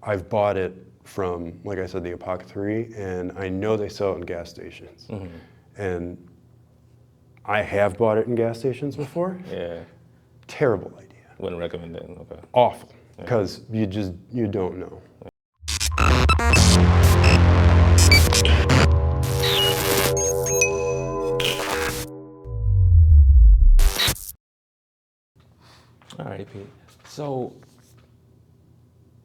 I've bought it from, like I said, the Apothecary, and I know they sell it in gas stations. And I have bought it in gas stations before. Yeah. Terrible idea. Wouldn't recommend it. Okay. Awful, because you don't know. All right, Pete. So,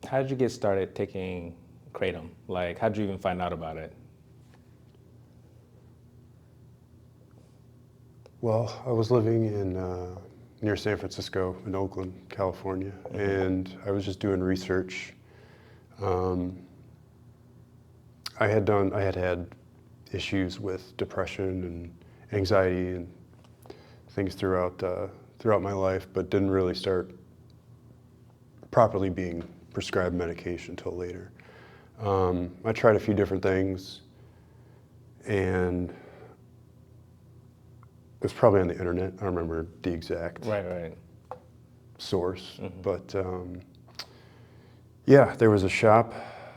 how did you get started taking Kratom? Like, how did you even find out about it? Well, I was living in near San Francisco in Oakland, California, and I was just doing research. I had had issues with depression and anxiety and things throughout my life, but didn't really start properly being prescribed medication until later. I tried a few different things, and it was probably on the internet. I don't remember the exact source, but yeah, there was a shop.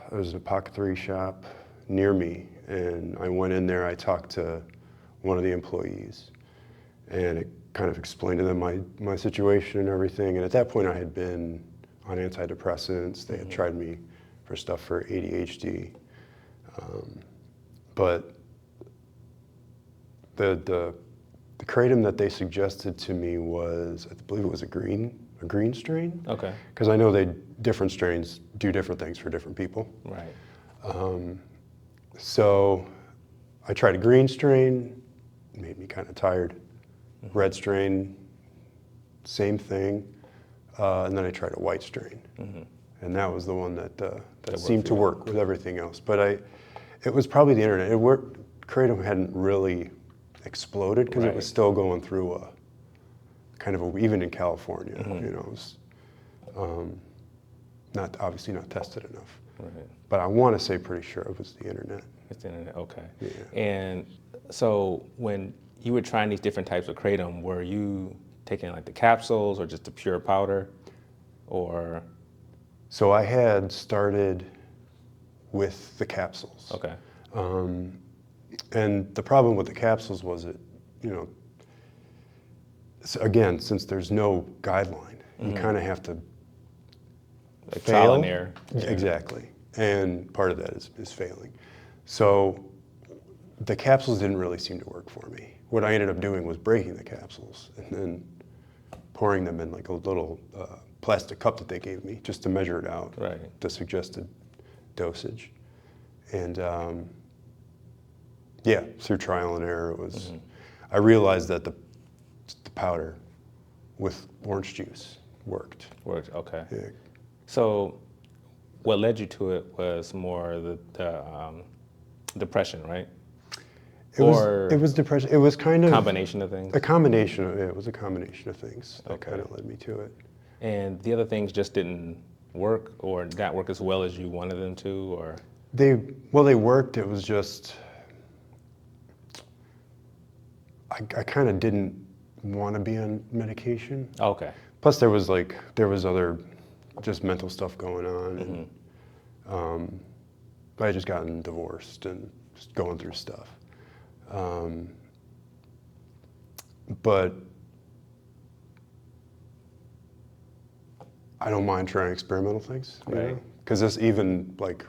There was an apothecary shop near me, and I went in there. I talked to one of the employees, and it kind of explained to them my situation and everything. And at that point, I had been on antidepressants. They had tried me for stuff for ADHD, but the kratom that they suggested to me was, I believe it was a green strain. Okay. Because I know different strains do different things for different people. Right. So I tried a green strain, made me kind of tired. Red strain, same thing. And then I tried a white strain. And that was the one that seemed to work with everything else. But it was probably the internet. It worked. Kratom hadn't really exploded because it was still going through a kind of even in California, you know, it was obviously not tested enough. Right. But I want to say pretty sure it was the internet. It's the internet. Okay. Yeah. And so when you were trying these different types of Kratom, were you taking like the capsules or just the pure powder, or? So I had started with the capsules. Okay. And the problem with the capsules was you know, again, since there's no guideline, you kind of have to Like fail. trial and error. Exactly. And part of that is failing. So the capsules didn't really seem to work for me. What I ended up doing was breaking the capsules and then pouring them in like a little plastic cup that they gave me just to measure it out, the suggested dosage. And yeah, through trial and error, it was. I realized that the powder with orange juice worked. Worked. Okay. Yeah. So what led you to it was more the depression, right? It was depression. It was kind of combination of things. It was a combination of things that kind of led me to it. And the other things just didn't work, or not work as well as you wanted them to, or? They worked. It was just I kind of didn't want to be on medication. Okay. Plus, there was other just mental stuff going on. And, I had just gotten divorced and just going through stuff. But I don't mind trying experimental things, you know? Because this even like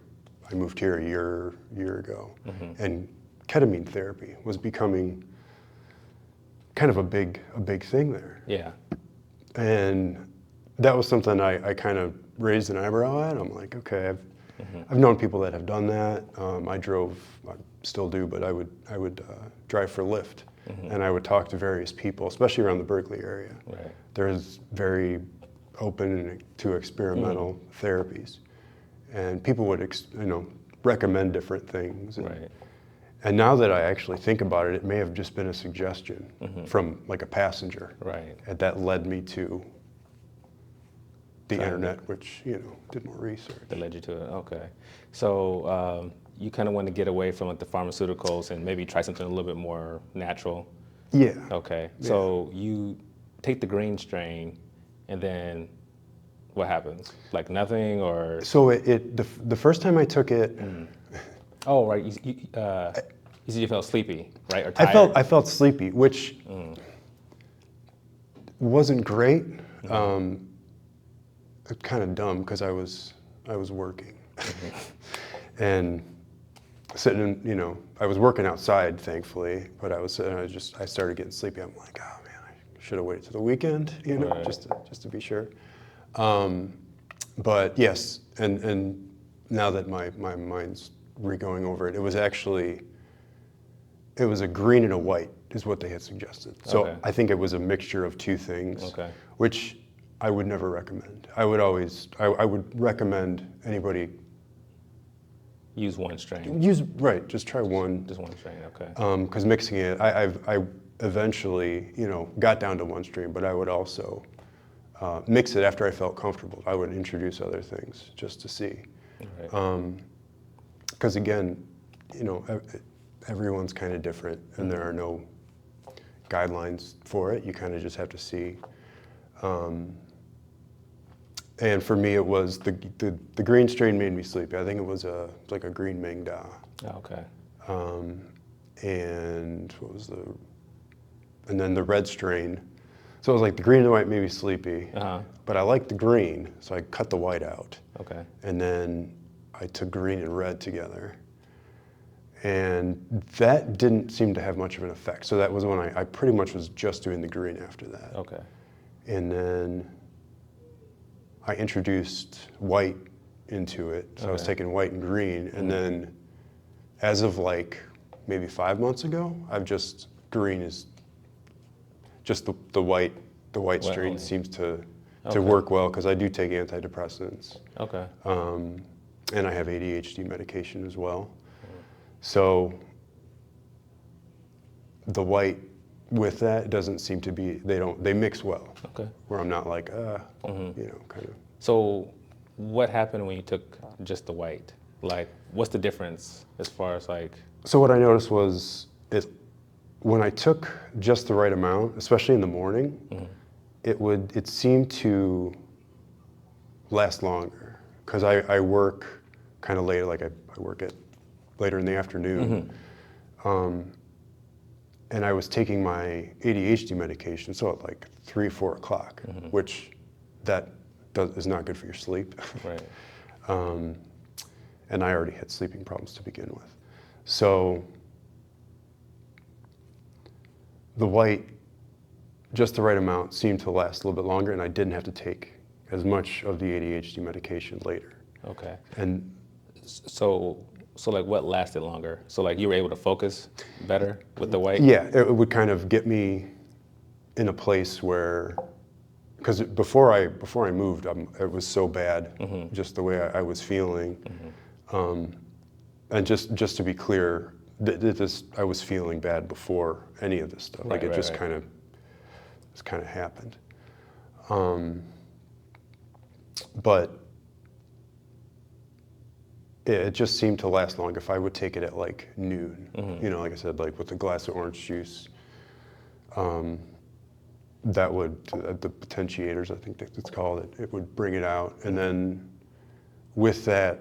I moved here a year ago, and ketamine therapy was becoming kind of a big thing there. Yeah. And that was something I kind of raised an eyebrow at. I'm like, okay, I've known people that have done that. I still do, but I would drive for Lyft, and I would talk to various people, especially around the Berkeley area. Right. There's very open to experimental therapies, and people would recommend different things. And now that I actually think about it, it may have just been a suggestion from like a passenger. Right. And that led me to the internet, which, did more research. That led you to it, okay. So you kind of want to get away from like the pharmaceuticals and maybe try something a little bit more natural? Yeah. Okay, Yeah. so you take the green strain and then what happens? Like nothing, or So the first time I took it, oh, right, you said you felt sleepy, right, or tired? I felt sleepy, which wasn't great. Kind of dumb because I was working, and sitting in, I was working outside, thankfully, but I started getting sleepy. I'm like, oh man, I should have waited till the weekend, Right. just to be sure. But yes, and now that my mind's re-going over it, it was a green and a white is what they had suggested. So Okay. I think it was a mixture of two things, Okay. which I would never recommend. I would recommend anybody Use one strain, just try one. just one strain, okay. Because mixing it, I eventually, got down to one strain, but I would also mix it after I felt comfortable. I would introduce other things just to see. Right. Because again, everyone's kind of different, and there are no guidelines for it. You kind of just have to see. And for me, it was the green strain made me sleepy. I think it was like a green Meng Da. Okay. And and then the red strain. So it was like the green and the white made me sleepy, but I liked the green, so I cut the white out. Okay. And then I took green and red together. And that didn't seem to have much of an effect. So that was when I pretty much was just doing the green after that. Okay. And then I introduced white into it. So I was Okay. taking white and green. And then as of like maybe 5 months ago, green is just the white strain only. seems to Okay. work well because I do take antidepressants. Okay. And I have ADHD medication as well. So the white with that doesn't seem to be, they mix well. Okay. Where I'm not like, kind of. So what happened when you took just the white? Like, what's the difference as far as like? So what I noticed was when I took just the right amount, especially in the morning, it seemed to last longer because I work kind of late, like I work at later in the afternoon. And I was taking my ADHD medication, so at like 3, 4 o'clock, which is not good for your sleep. Right. And I already had sleeping problems to begin with. So the white, just the right amount, seemed to last a little bit longer, and I didn't have to take as much of the ADHD medication later. Okay. And So like what lasted longer? So like you were able to focus better with the white? yeah, it would kind of get me in a place where, because before I moved, it was so bad, just the way I was feeling. And just to be clear, I was feeling bad before any of this stuff. Like it just kind of happened. But it just seemed to last long if I would take it at like noon. Like I said, like with a glass of orange juice. That would, the potentiators, I think that it's called, it would bring it out. And then with that,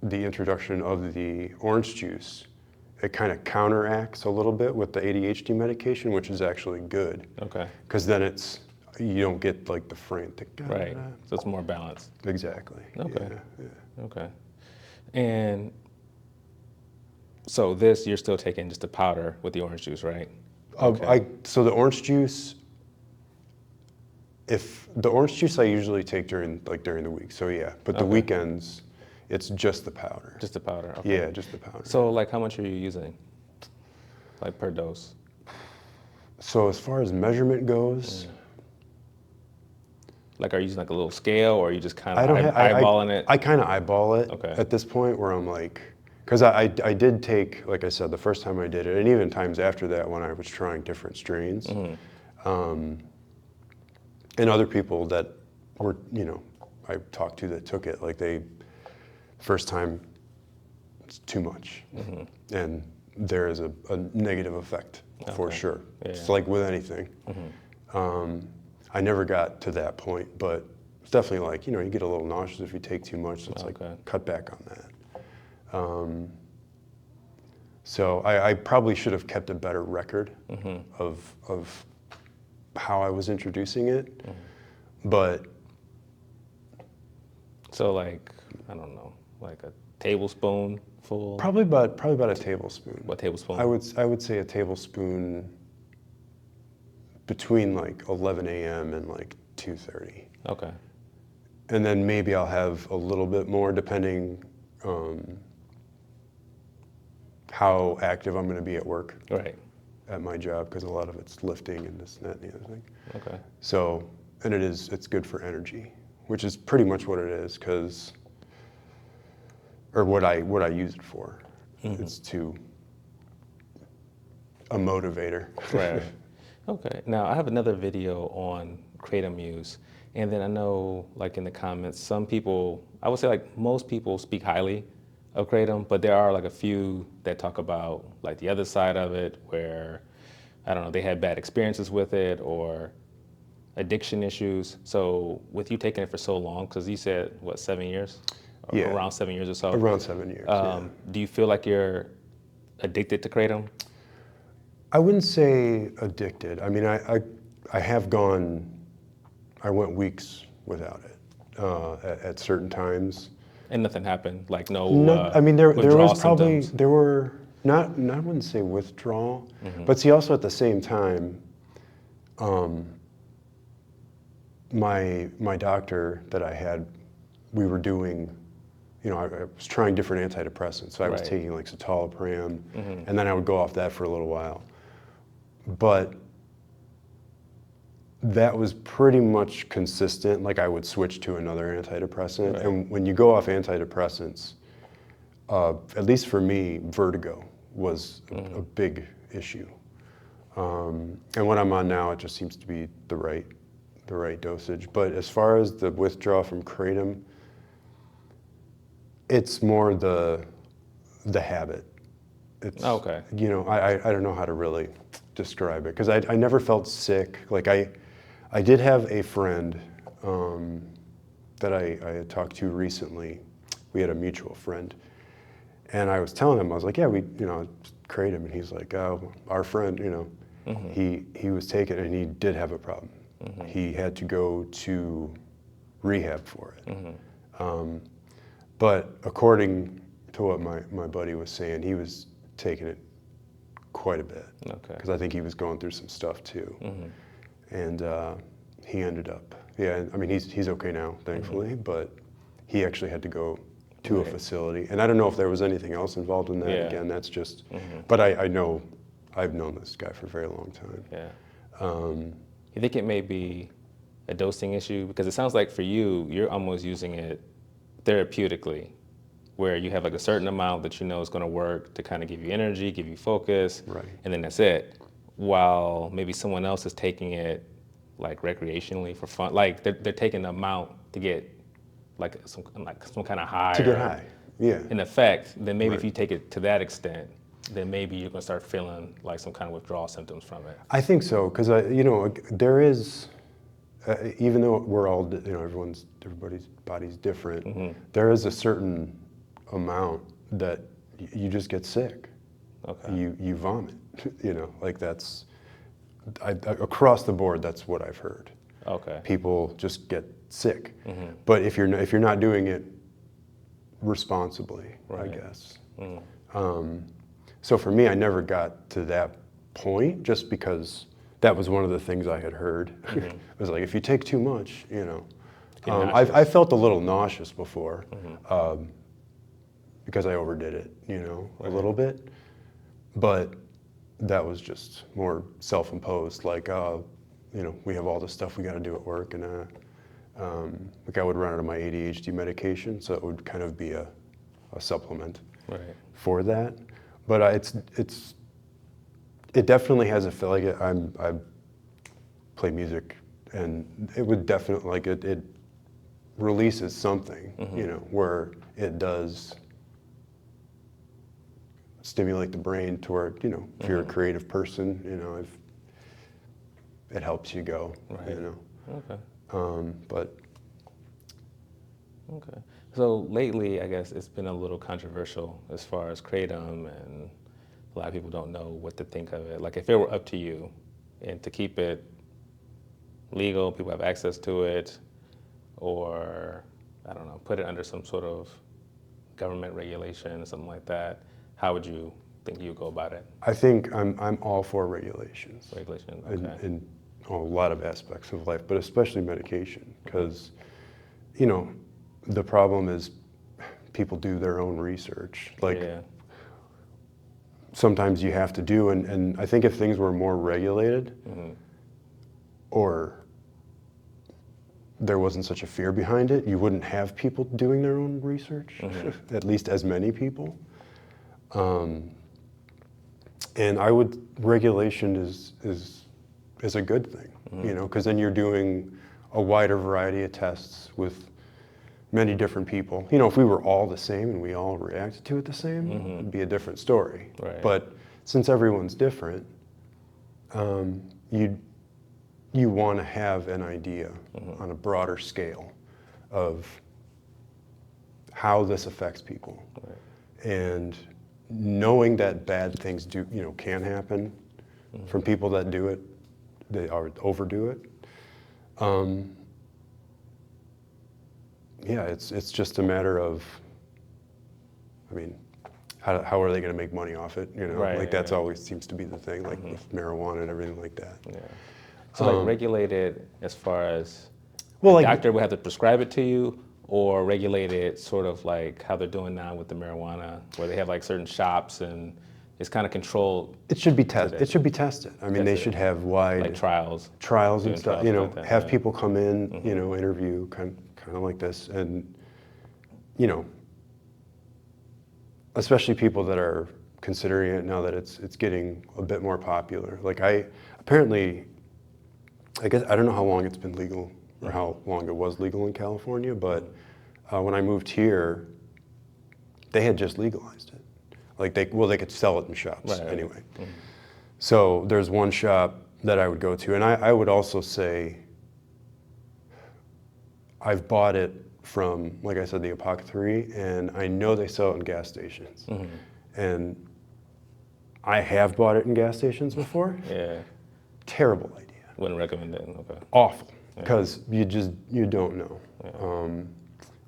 the introduction of the orange juice, it kind of counteracts a little bit with the ADHD medication, which is actually good. Okay. Because then you don't get like the frantic. Right. So it's more balanced. Exactly. Okay. Yeah. Okay. And so this, you're still taking just the powder with the orange juice, right? Okay. So the orange juice, I usually take during the week. So yeah, but the weekends, it's just the powder. Just the powder. Okay. Yeah, just the powder. So like how much are you using, like per dose? So as far as measurement goes, like are you using like a little scale, or are you just kind of I eyeballing it? I kind of eyeball it at this point where I'm like, because I did take, like I said, the first time I did it, and even times after that when I was trying different strains, and other people that were, I talked to that took it, like first time, it's too much. And there is a negative effect for sure. Yeah. It's like with anything. I never got to that point, but definitely like, you get a little nauseous if you take too much, so it's like Okay. cut back on that. So I probably should have kept a better record of how I was introducing it, but So like, I don't know, like a tablespoon full? probably about a tablespoon. What tablespoon? I would say a tablespoon between like 11 a.m. and like 2:30. Okay. And then maybe I'll have a little bit more depending how active I'm going to be at work, Right. at my job, because a lot of it's lifting and this and that and the other thing. Okay. So, and it's good for energy, which is pretty much what it is, or what I use it for. It's a motivator. Right. Okay. Now I have another video on kratom use, and then I know, like in the comments, some people, I would say like most people speak highly of kratom, but there are like a few that talk about like the other side of it, where I don't know, they had bad experiences with it or addiction issues. So with you taking it for so long, because you said what, 7 years? Or Yeah. around 7 years or so. Around 7 years. Yeah. Do you feel like you're addicted to kratom? I wouldn't say addicted. I mean, I went weeks without it at certain times. And nothing happened, like no. I mean, there withdrawal was probably symptoms? there were not I wouldn't say withdrawal, but see, also at the same time, my doctor that I had, we were doing, I was trying different antidepressants, so I was Right. taking like citalopram, and then I would go off that for a little while, but that was pretty much consistent. Like I would switch to another antidepressant, Right. and when you go off antidepressants, at least for me, vertigo was a big issue. And what I'm on now, it just seems to be the right dosage. But as far as the withdrawal from kratom, it's more the habit. It's, Okay. I don't know how to really describe it, because I never felt sick. Like I did have a friend that I had talked to recently. We had a mutual friend, and I was telling him, I was like, yeah, kratom, and he's like, oh, our friend, he was taking it, and he did have a problem. He had to go to rehab for it. But according to what my buddy was saying, he was taking it quite a bit. Okay. Because I think he was going through some stuff too. And he ended up, I mean, he's okay now, thankfully, but he actually had to go to a facility. And I don't know if there was anything else involved in that. Yeah. Again, that's just, but I've known this guy for a very long time. Yeah. You think it may be a dosing issue? Because it sounds like for you, you're almost using it therapeutically, where you have like a certain amount that you know is going to work to kind of give you energy, give you focus, Right. and then that's it. While maybe someone else is taking it like recreationally for fun, like they're taking the amount to get like some kind of high. To get high, yeah. In effect, then maybe if Right. you take it to that extent, then maybe you're gonna start feeling like some kind of withdrawal symptoms from it. I think so, because there is, even though we're all, everybody's body's different. There is a certain amount that you just get sick. Okay. You vomit. Like that's, across the board. That's what I've heard. Okay. People just get sick, but if you're not doing it responsibly, Right. I guess. So for me, I never got to that point, just because that was one of the things I had heard. It was like, if you take too much, I felt a little nauseous before, because I overdid it, a little bit, but that was just more self-imposed. Like, we have all this stuff we got to do at work, and like I would run out of my ADHD medication, so it would kind of be a supplement Right. for that. But it definitely has a feel. Like I play music, and it would definitely, like it releases something, where it does stimulate the brain to where, if you're a creative person, it helps you go, Right. Okay. But Okay. So lately, I guess it's been a little controversial as far as kratom, and a lot of people don't know what to think of it. Like, if it were up to you, and to keep it legal, people have access to it, or I don't know, put it under some sort of government regulation or something like that, how would you think you would go about it? I think I'm all for regulations Regulation, in, okay. in a lot of aspects of life, but especially medication, because, you know, the problem is people do their own research. Like, Yeah. sometimes you have to do, and I think if things were more regulated, or there wasn't such a fear behind it, you wouldn't have people doing their own research, at least as many people. And regulation is a good thing, you know, because then you're doing a wider variety of tests with many different people. You know, if we were all the same and we all reacted to it the same, it'd be a different story. Right. But since everyone's different, you want to have an idea on a broader scale of how this affects people. Right. And knowing that bad things can happen from people that do it, they overdo it. Yeah, it's just a matter of, I mean, how are they going to make money off it? You know, Right, like that's yeah. always seems to be the thing, like with marijuana and everything like that. Yeah. So like regulated as far as Well, the like doctor would have to prescribe it to you, or regulated sort of like how they're doing now with the marijuana, where they have like certain shops and it's kind of controlled, it should be tested. It should be tested. I mean, they Tested. should have wide like trials. trials and doing stuff. trials You know, like that, have yeah. people come in, you know, interview kind of like this, and you know, especially people that are considering it now that it's getting a bit more popular. Like I guess I don't know how long it's been legal or how long it was legal in California, but when I moved here, they had just legalized it. Like they could sell it in shops Right. anyway. So there's one shop that I would go to, and I would also say I've bought it from, like I said, the apothecary, and I know they sell it in gas stations. And I have bought it in gas stations before. Yeah. Terrible idea. Wouldn't recommend it. Okay. Awful, because you don't know.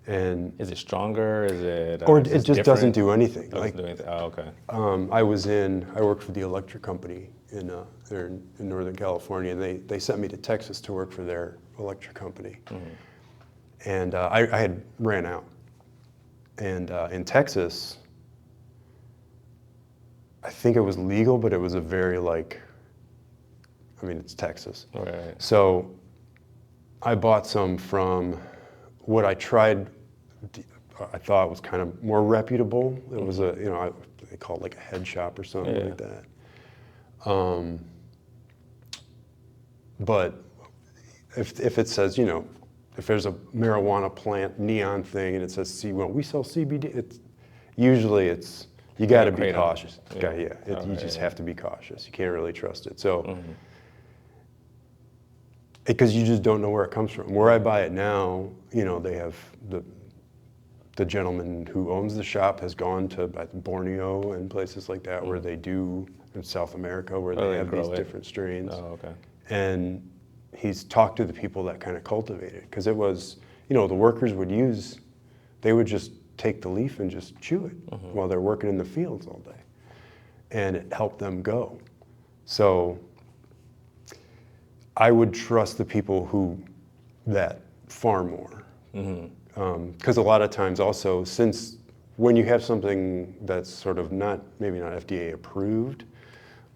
And Is it stronger? Is it? or Is it just doesn't different? do anything. Oh, Like doesn't do anything. Oh, okay. I worked for the electric company there in Northern California, and they sent me to Texas to work for their electric company. And I had ran out. And in Texas, I think it was legal, but it was a very it's Texas. Right. So I bought some from what I thought was kind of more reputable. It was they call it like a head shop or something like that. But if it says, you know, if there's a marijuana plant neon thing and it says we sell CBD, usually you got to be Kratom. cautious. Yeah. You just have to be cautious. You can't really trust it. So, because you just don't know where it comes from. Where I buy it now, you know, they have the gentleman who owns the shop has gone to Borneo and places like that where they do, in South America, where they have these different strains. Oh, okay. And he's talked to the people that kind of cultivate it, because it was, you know, the workers they would just take the leaf and just chew it while they're working in the fields all day. And it helped them go. So I would trust the people that farm more. Because a lot of times also, since when you have something that's sort of maybe not FDA approved,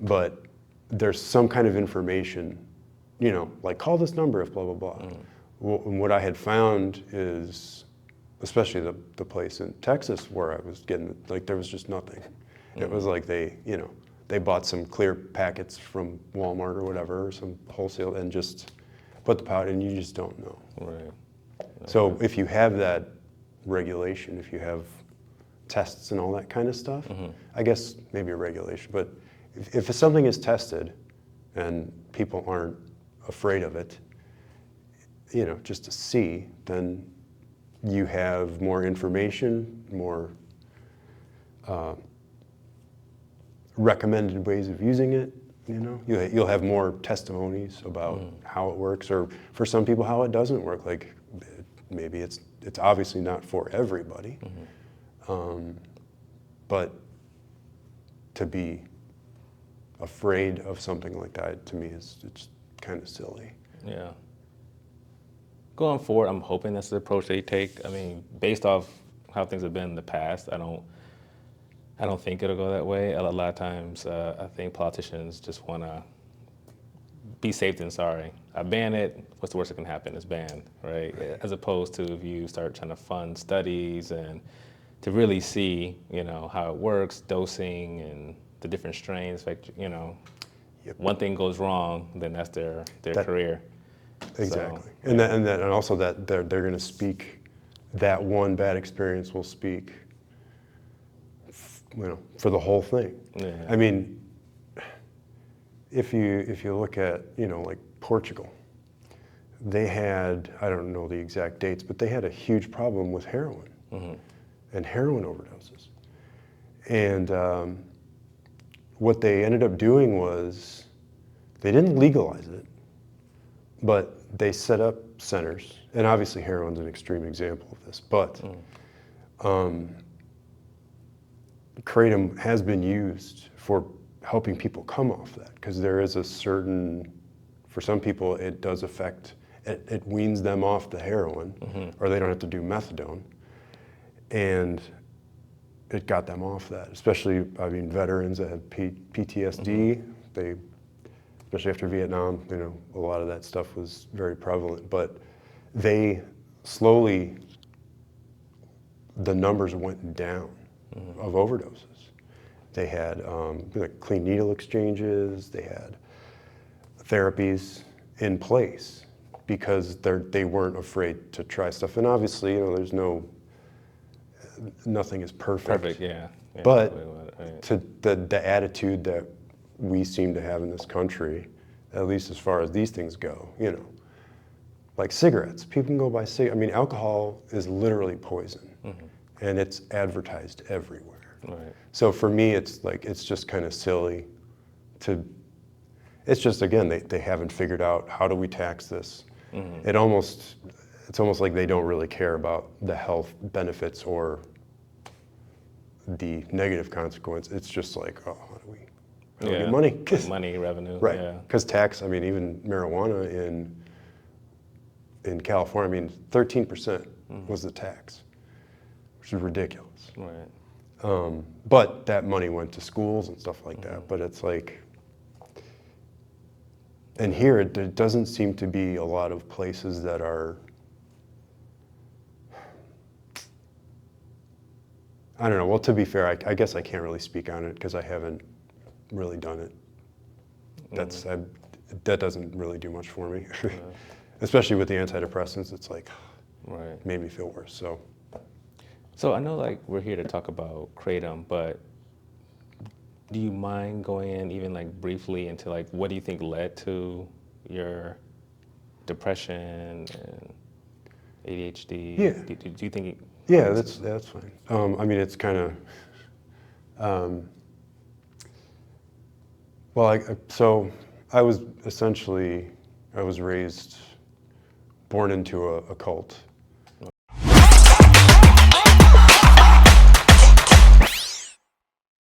but there's some kind of information, you know, like call this number if blah, blah, blah. What I had found is, especially the place in Texas where I was getting, like there was just nothing. It was like they bought some clear packets from Walmart or whatever, or some wholesale, and just put the powder, and you just don't know. Right. So if you have that regulation, if you have tests and all that kind of stuff, I guess maybe a regulation, but if something is tested and people aren't afraid of it, you know, just to see, then you have more information, more recommended ways of using it. You'll have more testimonies about how it works, or for some people how it doesn't work. Like maybe it's obviously not for everybody, but to be afraid of something like that, to me, it's kind of silly. Yeah. Going forward, I'm hoping that's the approach they take. I mean, based off how things have been in the past, I don't think it'll go that way. A lot of times, I think politicians just want to be safe than sorry. I ban it. What's the worst that can happen? It's banned, right? As opposed to if you start trying to fund studies and to really see, how it works, dosing and the different strains. Like, one thing goes wrong, then that's their career. Exactly, So, and also that they're going to speak. That one bad experience will speak, for the whole thing. Yeah. I mean, if you look at like Portugal, they had, I don't know the exact dates, but they had a huge problem with heroin and heroin overdoses. And what they ended up doing was they didn't legalize it, but they set up centers, and obviously heroin's an extreme example of this, but kratom has been used for helping people come off that, because there is a certain, for some people it does affect, it weans them off the heroin, or they don't have to do methadone, and it got them off that, especially, I mean, veterans that have PTSD, they, especially after Vietnam, a lot of that stuff was very prevalent, but they slowly, the numbers went down of overdoses. They had like clean needle exchanges, they had therapies in place because they weren't afraid to try stuff. And obviously, there's nothing is perfect. Perfect, yeah. But right. to the attitude that we seem to have in this country, at least as far as these things go, like cigarettes. People can go buy cigarettes. I mean, alcohol is literally poison, and it's advertised everywhere. Right. So for me, it's just kind of silly it's just, again, they haven't figured out how do we tax this. It's almost like they don't really care about the health benefits or the negative consequence. It's just like, oh, how do we get money? Money, revenue. Right, Yeah. because tax, I mean, even marijuana in California, I mean, 13% was the tax, which is ridiculous. Right. But that money went to schools and stuff like that. But it's like, and here there doesn't seem to be a lot of places that are, I don't know, well, to be fair, I guess I can't really speak on it because I haven't really done it. That doesn't really do much for me. Especially with the antidepressants, it's like, Right. made me feel worse, so. So I know like we're here to talk about kratom, but do you mind going in even like briefly into like what do you think led to your depression and ADHD? Yeah. Do you think? Yeah, that's fine. I mean, it's kind of, so I was raised, born into a cult,